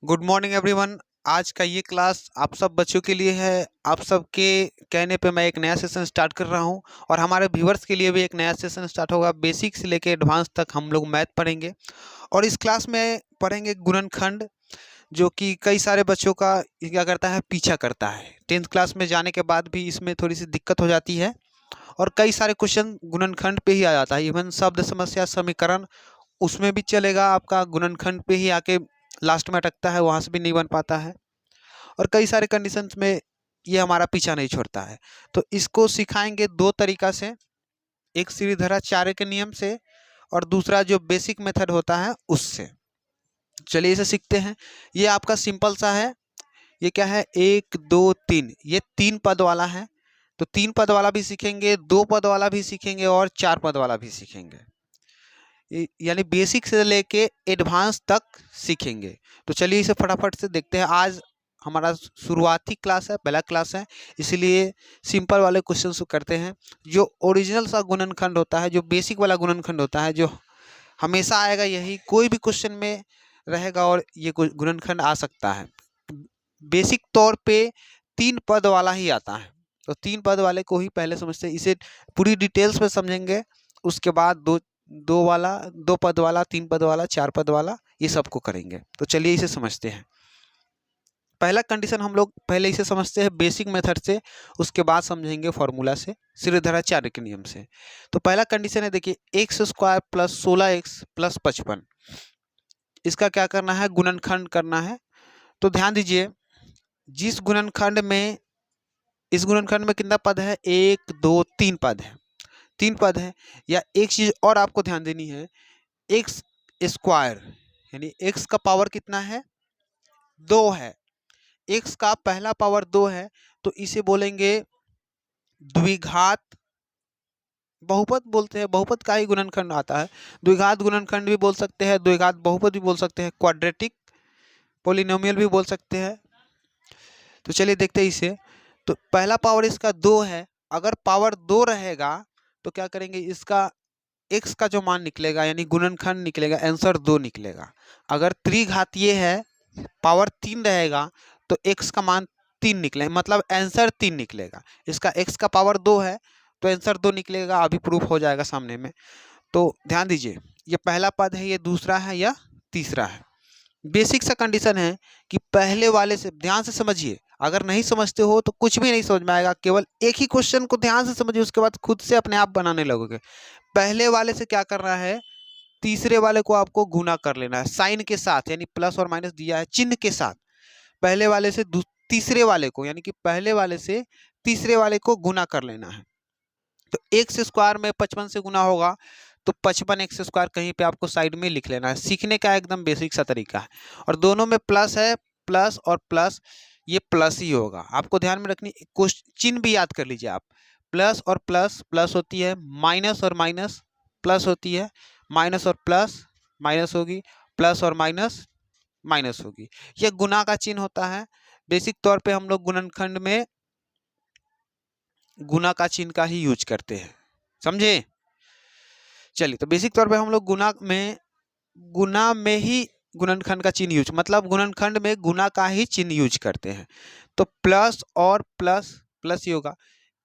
Good morning everyone. आज का ये क्लास आप सब बच्चों के लिए है। आप सबके कहने पे मैं एक नया सेशन स्टार्ट कर रहा हूँ और हमारे व्यूवर्स के लिए भी एक नया सेशन स्टार्ट होगा। बेसिक से लेके एडवांस तक हम लोग मैथ पढ़ेंगे और इस क्लास में पढ़ेंगे गुणनखंड, जो कि कई सारे बच्चों का क्या करता है, पीछा करता है। 10th क्लास में जाने के बाद भी इसमें थोड़ी सी दिक्कत हो जाती है और कई सारे क्वेश्चन गुणनखंड पे ही आ जाता है। इवन शब्द समस्या समीकरण उसमें भी चलेगा, आपका गुणनखंड पे ही आके लास्ट में अटकता है, वहां से भी नहीं बन पाता है। और कई सारे कंडीशंस में ये हमारा पीछा नहीं छोड़ता है। तो इसको सिखाएंगे दो तरीका से, एक श्रीधराचार्य के नियम से और दूसरा जो बेसिक मेथड होता है उससे। चलिए इसे सीखते हैं। ये आपका सिंपल सा है। ये क्या है, 1 2 3, ये 3 पद वाला है। तो 3 पद वाला भी सीखेंगे, 2 पद वाला भी सीखेंगे और 4 पद वाला भी सीखेंगे। यानी बेसिक से लेके एडवांस तक सीखेंगे। तो चलिए इसे फटाफट से देखते हैं। आज हमारा शुरुआती क्लास है, पहला क्लास है, इसलिए सिंपल वाले क्वेश्चन को करते हैं। जो ओरिजिनल सा गुणनखंड होता है, जो बेसिक वाला गुणनखंड होता है, जो हमेशा आएगा, यही कोई भी क्वेश्चन में रहेगा और ये गुणनखंड आ सकता है। बेसिक तौर पे 3 पद वाला ही आता है। तो 3 पद वाले को ही पहले समझते हैं, इसे पूरी डिटेल्स में समझेंगे। उसके बाद दो दो वाला, 2 पद वाला, 3 पद वाला, 4 पद वाला, ये सबको करेंगे। तो चलिए इसे समझते हैं। पहला कंडीशन हम लोग पहले इसे समझते हैं बेसिक मेथड से, उसके बाद समझेंगे फॉर्मूला से, श्रीधराचार्य के नियम से। तो पहला कंडीशन है, देखिए, x² + 16x + 55। इसका क्या करना है, गुणनखंड करना है। तो ध्यान दीजिए, जिस गुणनखंड में, इस गुणनखंड में कितना पद है, 1 2 3 पद है, 3 पद है। या एक चीज और आपको ध्यान देनी है, x² यानी x का पावर कितना है, 2 है। x का पहला पावर 2 है, तो इसे बोलेंगे द्विघात बहुपद बोलते हैं। बहुपद का ही गुणनखंड आता है। द्विघात गुणनखंड भी बोल सकते हैं, द्विघात बहुपद भी बोल सकते हैं, क्वाड्रेटिक पोलिनोमियल भी बोल सकते हैं। तो चलिए देखते हैं इसे। तो पहला पावर इसका 2 है। अगर पावर 2 रहेगा तो क्या करेंगे, इसका x का जो मान निकलेगा यानी गुणनखंड निकलेगा, आंसर 2 निकलेगा। अगर त्रिघातीय है, पावर 3 रहेगा, तो x का मान 3 निकले, मतलब आंसर 3 निकलेगा। इसका x का पावर 2 है तो आंसर 2 निकलेगा। अभी प्रूफ हो जाएगा सामने में। तो ध्यान दीजिए, ये पहला पद है, ये दूसरा है, या तीसरा है। बेसिक सा कंडीशन है कि पहले वाले से ध्यान से समझिए। अगर नहीं समझते हो तो कुछ भी नहीं समझ में आएगा। केवल एक ही क्वेश्चन को ध्यान से समझिए, उसके बाद खुद से अपने आप बनाने लगोगे। पहले वाले से क्या करना है, तीसरे वाले को आपको गुना कर लेना है साइन के साथ, यानी प्लस और माइनस दिया है चिन्ह के साथ। पहले वाले से तीसरे वाले को, यानी कि पहले वाले से तीसरे वाले को गुना कर लेना है। तो x² में 55 से गुना होगा, तो 55x² कहीं पे आपको साइड में लिख लेना है। सीखने का एकदम बेसिक सा तरीका है। और दोनों में प्लस है, प्लस और प्लस, ये प्लस ही होगा। आपको ध्यान में रखनी, चिन्ह भी याद कर लीजिए आप। प्लस और प्लस प्लस होती है, माइनस और माइनस प्लस होती है, माइनस और प्लस माइनस होगी, प्लस और माइनस माइनस होगी। यह गुना का चिन्ह होता है। बेसिक तौर पे हम लोग गुणनखंड में गुना का चिन्ह का ही यूज करते हैं, समझे। चलिए, तो बेसिक तौर पे हम लोग गुना में ही गुणनखंड का चिन्ह यूज, मतलब गुणनखंड में गुना का ही चिन्ह यूज करते हैं। तो प्लस और प्लस प्लस ही होगा।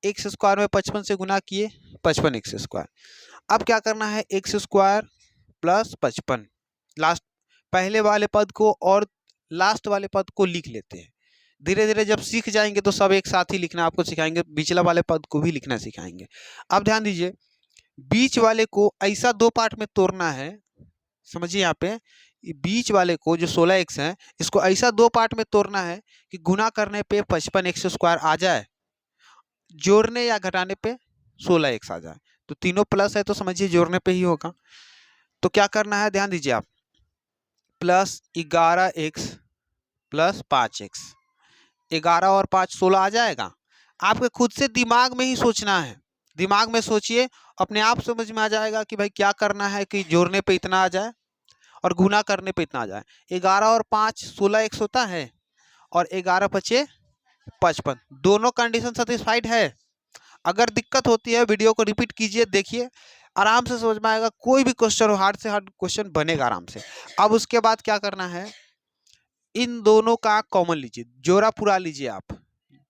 x² में 55 से गुना किए, 55x²। अब क्या करना है, x² + 55, लास्ट पहले वाले पद को और लास्ट वाले पद को लिख लेते हैं। धीरे धीरे जब सीख जाएंगे तो सब एक साथ ही लिखना आपको सिखाएंगे, बीचला वाले पद को भी लिखना सिखाएंगे। अब ध्यान दीजिए, बीच वाले को ऐसा 2 पार्ट में तोड़ना है। समझिए, यहाँ पे बीच वाले को जो 16x है, इसको ऐसा 2 पार्ट में तोड़ना है कि गुना करने पे 55x² आ जाए, जोड़ने या घटाने पे 16x आ जाए। तो तीनों प्लस है तो समझिए जोड़ने पे ही होगा। तो क्या करना है, ध्यान दीजिए आप, +11x + 5x, 11 और 5 16 आ जाएगा। आपके खुद से दिमाग में ही सोचना है। दिमाग में सोचिए, अपने आप समझ में आ जाएगा कि भाई क्या करना है कि जोड़ने पे इतना आ जाए और गुना करने पे इतना आ जाए। 11 और 5 16x होता है और 11 पचे 55। दोनों कंडीशन सेटिस्फाइड है। अगर दिक्कत होती है, वीडियो को रिपीट कीजिए, देखिए, आराम से समझ में आएगा। कोई भी क्वेश्चन हो, हार्ड से हार्ड क्वेश्चन बनेगा आराम से। अब उसके बाद क्या करना है, इन दोनों का कॉमन लीजिए, जोड़ा पूरा लीजिए। आप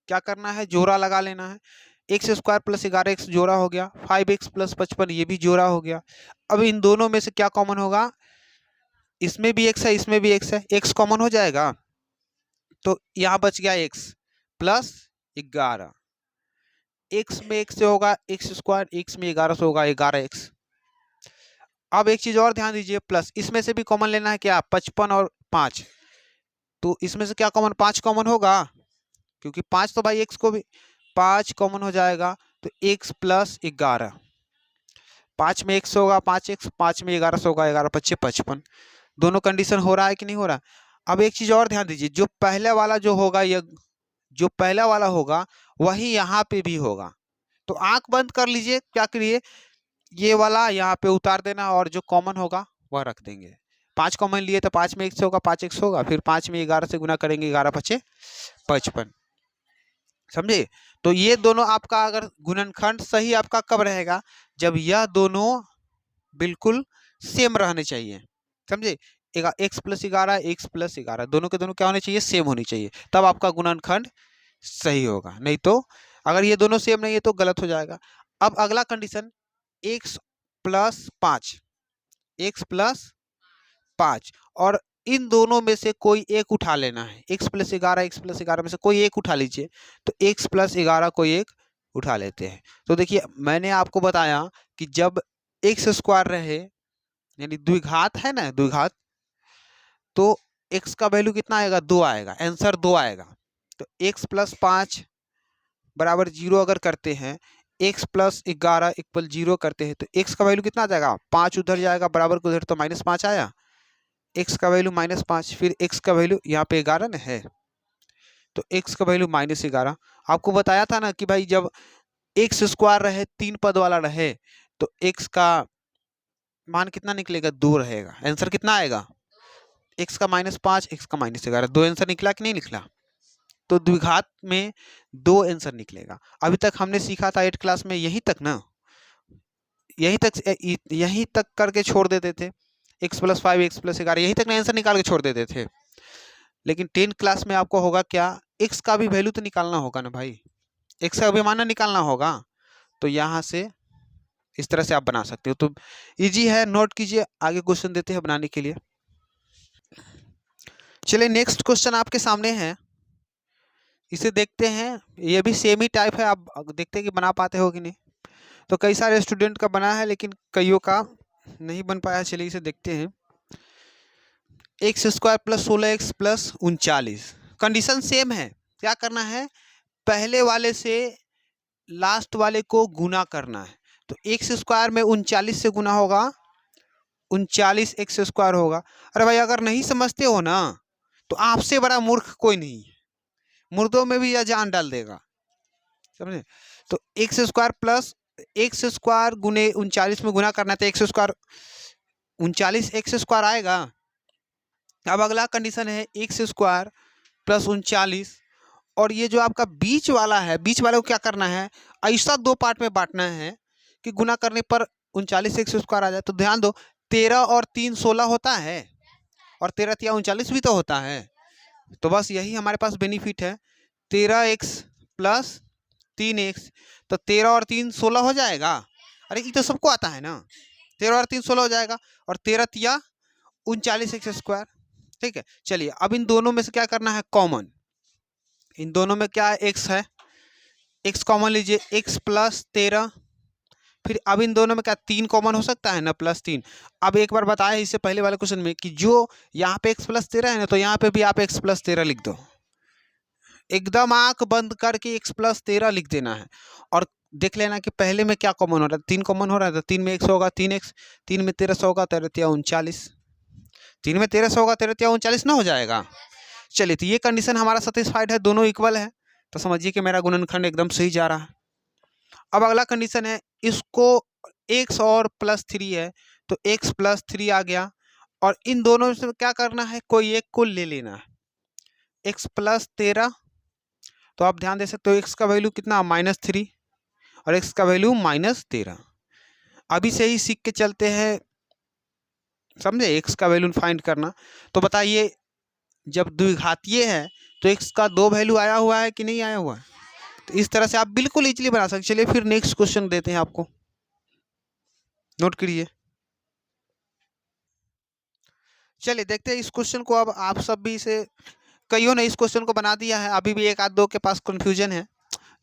क्या करना है, जोड़ा लगा लेना है। एक्स स्क्वायर प्लस 11x जोड़ा हो गया, 5x प्लस 55 ये भी जोड़ा हो गया। अब इन दोनों में से क्या कॉमन होगा, इसमें भी x है इसमें भी x है, x कॉमन हो जाएगा तो यहाँ बच गया x प्लस 11। x में x से होगा एक्स स्क्वायर, x में 11 से होगा 11x। अब एक चीज और ध्यान दीजिए, प्लस इसमें से भी कॉमन लेना है क्या, 55 और 5, तो इसमें से क्या कॉमन, 5 कॉमन होगा, क्योंकि 5 तो भाई x को भी 5 कॉमन हो जाएगा तो x प्लस 11। 5 में x होगा 5x, 5 में 11 से होगा 11 पच्चीस 55। दोनों कंडीशन हो रहा है कि नहीं हो रहा। अब एक चीज और ध्यान दीजिए, जो पहले वाला जो होगा, ये जो पहला वाला होगा वही यहाँ पे भी होगा। तो आंख बंद कर लीजिए, क्या करिए, ये वाला यहाँ पे उतार देना और जो कॉमन होगा वह रख देंगे। 5 कॉमन लिए तो 5 में x होगा 5x होगा, फिर 5 में 11 से गुना करेंगे 11 पच्चे 55। समझे। तो ये दोनों आपका अगर गुणनखंड सही आपका कब रहेगा, जब यह दोनों बिल्कुल सेम रहने चाहिए। समझे, एक्स प्लस 11 एक्स प्लस 11 दोनों के दोनों क्या होने चाहिए, सेम होनी चाहिए, तब आपका गुणनखंड सही होगा। नहीं तो अगर ये दोनों सेम नहीं है तो गलत हो जाएगा। अब अगला condition, x plus 5, x plus 5 और इन दोनों में से कोई एक उठा लेना है। x प्लस 11 एक्स प्लस 11 में से कोई एक उठा लीजिए, तो x प्लस 11 कोई एक उठा लेते हैं। तो देखिए मैंने आपको बताया कि जब एक्स स्क्वायर रहे यानी द्विघात है ना, द्विघात, तो x का वैल्यू कितना आएगा, 2 आएगा, आंसर 2 आएगा। तो x प्लस 5 बराबर 0 अगर करते हैं, x प्लस 11 इक्वल 0 करते हैं, तो x का वैल्यू कितना आ जाएगा, 5 उधर जाएगा, बराबर को उधर तो -5 आया, x का वैल्यू -5, फिर x का वैल्यू यहाँ पे 11 ना है, तो x का वैल्यू -11। आपको बताया था ना कि भाई जब एक्स स्क्वायर रहे 3 पद वाला रहे तो x का मान कितना निकलेगा, 2 रहेगा, आंसर कितना आएगा, x का -5 x का -11, 2 आंसर निकला कि नहीं निकला। तो द्विघात में 2 आंसर निकलेगा। अभी तक हमने सीखा था 8 क्लास में, यहीं तक ना, यहीं तक करके छोड़ देते थे, x प्लस 5 एक्स प्लस 11 यहीं तक ना आंसर निकाल के छोड़ देते थे। लेकिन 10 क्लास में आपको होगा क्या, x का भी वैल्यू तो निकालना होगा ना भाई, x का भी मान निकालना होगा। तो यहाँ से इस तरह से आप बना सकते हो। तो इजी है, नोट कीजिए, आगे क्वेश्चन देते हैं बनाने के लिए। चलिए नेक्स्ट क्वेश्चन आपके सामने है, इसे देखते हैं। ये भी सेम ही टाइप है, आप देखते हैं कि बना पाते हो कि नहीं। तो कई सारे स्टूडेंट का बना है लेकिन कईयों का नहीं बन पाया। चलिए इसे देखते हैं। X square plus 16x plus 39, condition same है। क्या करना है, पहले वाले से लास्ट वाले को गुना करना है। तो एक्स स्क्वायर में 39 से गुना होगा, 39 एक्स स्क्वायर होगा। अरे भाई अगर नहीं समझते हो ना तो आपसे बड़ा मूर्ख कोई नहीं है, मुर्दों में भी यह जान डाल देगा, समझे। तो x square plus x square गुने 39 में गुना करना है, तो एक्स स्क्वायर 39 एक्स स्क्वायर आएगा। अब अगला कंडीशन है एक्स स्क्वायर प्लस 39, और ये जो आपका बीच वाला है, बीच वाले को क्या करना है, ऐसा 2 पार्ट में बांटना है कि गुना करने पर 39 एक्स स्क्वायर आ जाए। तो ध्यान दो, 13 और 3 16 होता है, और 13 तिया 39 भी तो होता है। तो बस यही हमारे पास बेनिफिट है, 13x प्लस 3x, तो 13 और 3 16 हो जाएगा। अरे ये तो सबको आता है ना, 13 और 3 16 हो जाएगा, और 13 तिया 39 एक्स स्क्वायर। ठीक है, चलिए अब इन दोनों में से क्या करना है, कॉमन। इन दोनों में क्या है, x है, x कॉमन लीजिए, x प्लस 13। फिर अब इन दोनों में क्या 3 कॉमन हो सकता है ना, प्लस 3। अब एक बार बताया इससे पहले वाले क्वेश्चन में कि जो यहाँ पे x प्लस 13 है ना, तो यहाँ पे भी आप x प्लस 13 लिख दो, एकदम आंख बंद करके x प्लस 13 लिख देना है। और देख लेना कि पहले में क्या कॉमन हो रहा है, 3 कॉमन हो रहा है, तो 3 में x होगा 3x, 3 में 13 होगा 13 तिया 39, 3 में 13 होगा 13 तिया 39 ना हो जाएगा। चलिए तो ये कंडीशन हमारा सेटिस्फाइड है, दोनों इक्वल है, तो समझिए कि मेरा गुणनखंड एकदम सही जा रहा है। अब अगला कंडीशन है, इसको x और प्लस 3 है, तो x प्लस 3 आ गया, और इन दोनों से क्या करना है, कोई एक को ले लेना है। x प्लस 13, तो आप ध्यान दे सकते हो x का वैल्यू कितना -3 और x का वैल्यू -13। अभी से ही सीख के चलते हैं, समझे, x का वैल्यू फाइंड करना। तो बताइए जब द्विघातीय है तो x का 2 वैल्यू आया हुआ है कि नहीं आया हुआ है। तो इस तरह से आप बिल्कुल इजीली बना सकते। चलिए फिर नेक्स्ट क्वेश्चन देते हैं आपको, नोट करिए। चलिए देखते हैं इस क्वेश्चन को। अब आप सब भी इसे, कईयों ने इस क्वेश्चन को बना दिया है, अभी भी एक आध दो के पास कंफ्यूजन है।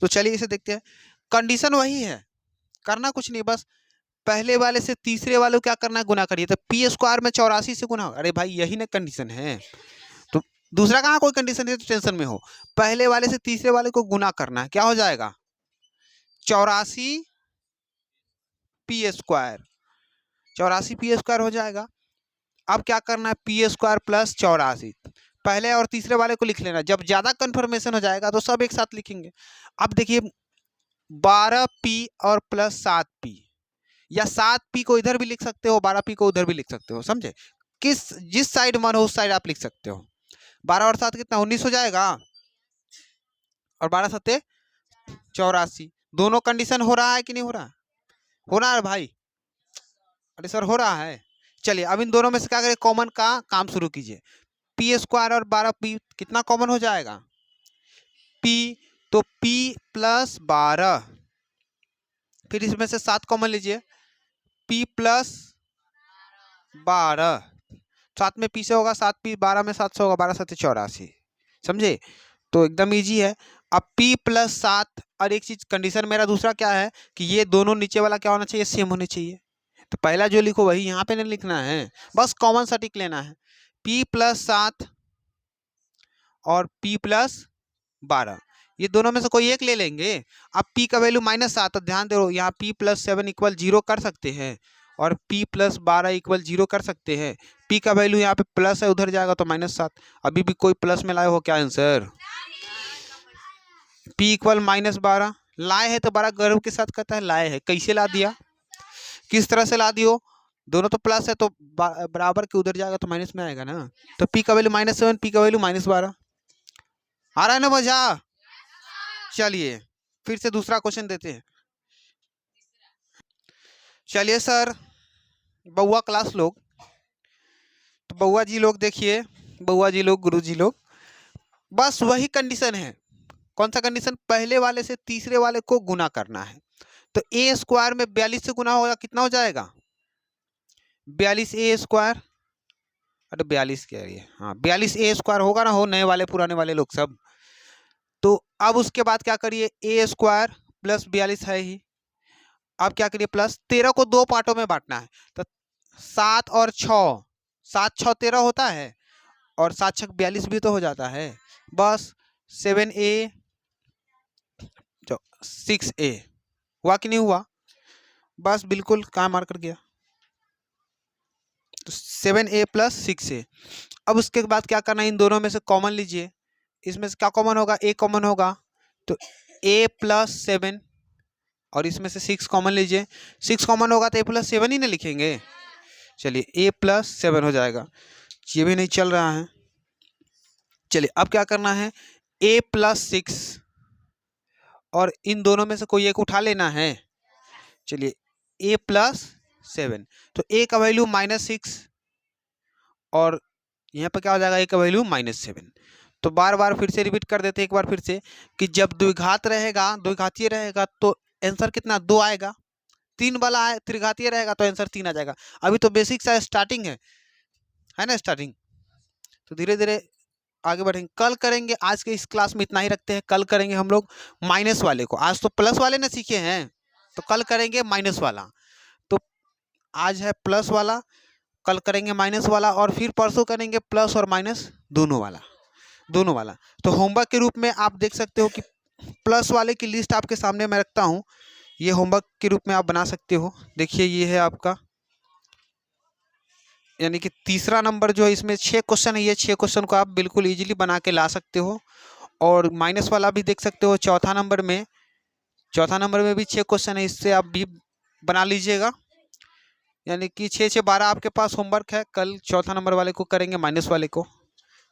तो चलिए इसे देखते हैं। कंडीशन वही है, करना कुछ नहीं, बस पहले वाले से तीसरे वाले को क्या करना है, गुना करिए। तो पी स्क्वायर में 84 से गुना होगा। अरे भाई यही ना कंडीशन है, तो दूसरा कहाँ कोई कंडीशन है तो टेंशन में हो। पहले वाले से तीसरे वाले को गुना करना है, क्या हो जाएगा 84 पी स्क्वायर, 84 पी स्क्वायर हो जाएगा। अब क्या करना है, पी स्क्वायर प्लस 84, पहले और तीसरे वाले को लिख लेना। जब ज्यादा कंफर्मेशन हो जाएगा तो सब एक साथ लिखेंगे। अब देखिए 12p और प्लस 7p, या 7p को इधर भी लिख सकते हो, 12p को उधर भी लिख सकते हो, समझे। जिस साइड मन हो उस साइड आप लिख सकते हो। 12 और 7 कितना 19 हो जाएगा, और 12 सत्ते 84। दोनों कंडीशन हो रहा है कि नहीं हो रहा, हो रहा है भाई। अरे सर हो रहा है। चलिए अब इन दोनों में से क्या करें, कॉमन का काम शुरू कीजिए। पी स्क्वायर और 12p कितना कॉमन हो जाएगा, p, तो p प्लस 12, फिर इसमें से 7 कॉमन लीजिए, p प्लस 12, 7 में p से होगा 7p, 12 में 7 से होगा 12 7 84, समझे। तो एकदम इजी है। अब p प्लस 7, और एक चीज कंडीशन मेरा दूसरा क्या है कि ये दोनों नीचे वाला क्या होना चाहिए, सेम होने चाहिए। तो पहला जो लिखो वही यहाँ पे नहीं लिखना है, बस कॉमन सा टिक लेना है। p प्लस 7 और p प्लस 12, ये दोनों में से कोई एक ले लेंगे। अब p का वैल्यू -7, तो ध्यान दो यहाँ p प्लस 7 इक्वल 0 कर सकते हैं, और p प्लस 12 इक्वल 0 कर सकते हैं। p का वैल्यू यहाँ पे प्लस है, उधर जाएगा तो -7। अभी भी कोई प्लस में लाए हो क्या आंसर, p इक्वल -12 लाए है तो बड़ा गर्व के साथ कहता है लाए है। कैसे ला दिया, किस तरह से ला दियो, दोनों तो प्लस है तो बराबर के उधर जाएगा तो माइनस में आएगा ना। तो p का वैल्यू -7, p का वैल्यू -12, आ रहा है ना मजा। चलिए फिर से दूसरा क्वेश्चन देते हैं। चलिए सर बउआ क्लास लोग, तो बउआ जी लोग देखिए, बउआ जी लोग, गुरु जी लोग, बस वही कंडीशन है। कौन सा कंडीशन, पहले वाले से तीसरे वाले को गुना करना है। तो ए स्क्वायर में 42 से गुना होगा, कितना हो जाएगा 42 ए स्क्वायर, अरे 42 कह रही है, हाँ 42 ए स्क्वायर होगा ना, हो नए वाले पुराने वाले लोग सब। तो अब उसके बाद क्या करिए, ए स्क्वायर प्लस 42 है ही, अब क्या करिए प्लस 13 को 2 पार्टों में बांटना है। तो 7 और 6, 7 6 13 होता है, और 7 6 42 भी तो हो जाता है। बस 7a 6a हुआ कि नहीं हुआ, बस बिल्कुल कहाँ मार कर गया। तो 7a प्लस 6a। अब उसके बाद क्या करना है, इन दोनों में से कॉमन लीजिए। इसमें से क्या कॉमन होगा, a कॉमन होगा, तो a प्लस 7, और इसमें से 6 कॉमन लीजिए। 6 कॉमन होगा तो a प्लस 7 ही ना लिखेंगे। चलिए a प्लस 7 हो जाएगा, ये भी नहीं चल रहा है। चलिए अब क्या करना है, a प्लस 6, और इन दोनों में से कोई एक उठा लेना है। चलिए a प्लस 7, तो a का वैल्यू -6, और यहाँ पर क्या हो जाएगा, a का वैल्यू -7। तो बार बार फिर से रिपीट कर देते हैं एक बार फिर से, कि जब द्विघात रहेगा, द्विघातीय रहेगा तो आंसर कितना 2 आएगा, 3 वाला है त्रिघातीय रहेगा तो आंसर 3 आ जाएगा। अभी तो बेसिक सा स्टार्टिंग है ना स्टार्टिंग, तो धीरे धीरे आगे बढ़ेंगे। कल करेंगे, आज के इस क्लास में इतना ही रखते हैं। कल करेंगे हम लोग माइनस वाले को, आज तो प्लस वाले ना सीखे हैं, तो कल करेंगे माइनस वाला। तो आज है प्लस वाला, कल करेंगे माइनस वाला, और फिर परसों करेंगे प्लस और माइनस दोनों वाला। तो होमवर्क के रूप में आप देख सकते हो कि प्लस वाले की लिस्ट आपके सामने मैं रखता हूँ, ये होमवर्क के रूप में आप बना सकते हो। देखिए ये है आपका, यानी कि तीसरा नंबर जो है, इसमें 6 क्वेश्चन है, ये 6 क्वेश्चन को आप बिल्कुल इजीली बना के ला सकते हो। और माइनस वाला भी देख सकते हो, चौथा नंबर में भी 6 क्वेश्चन है, इससे आप भी बना लीजिएगा। यानी कि 6 6 12 आपके पास होमवर्क है। कल चौथा नंबर वाले को करेंगे, माइनस वाले को।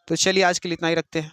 तो चलिए आज के लिए इतना ही रखते हैं।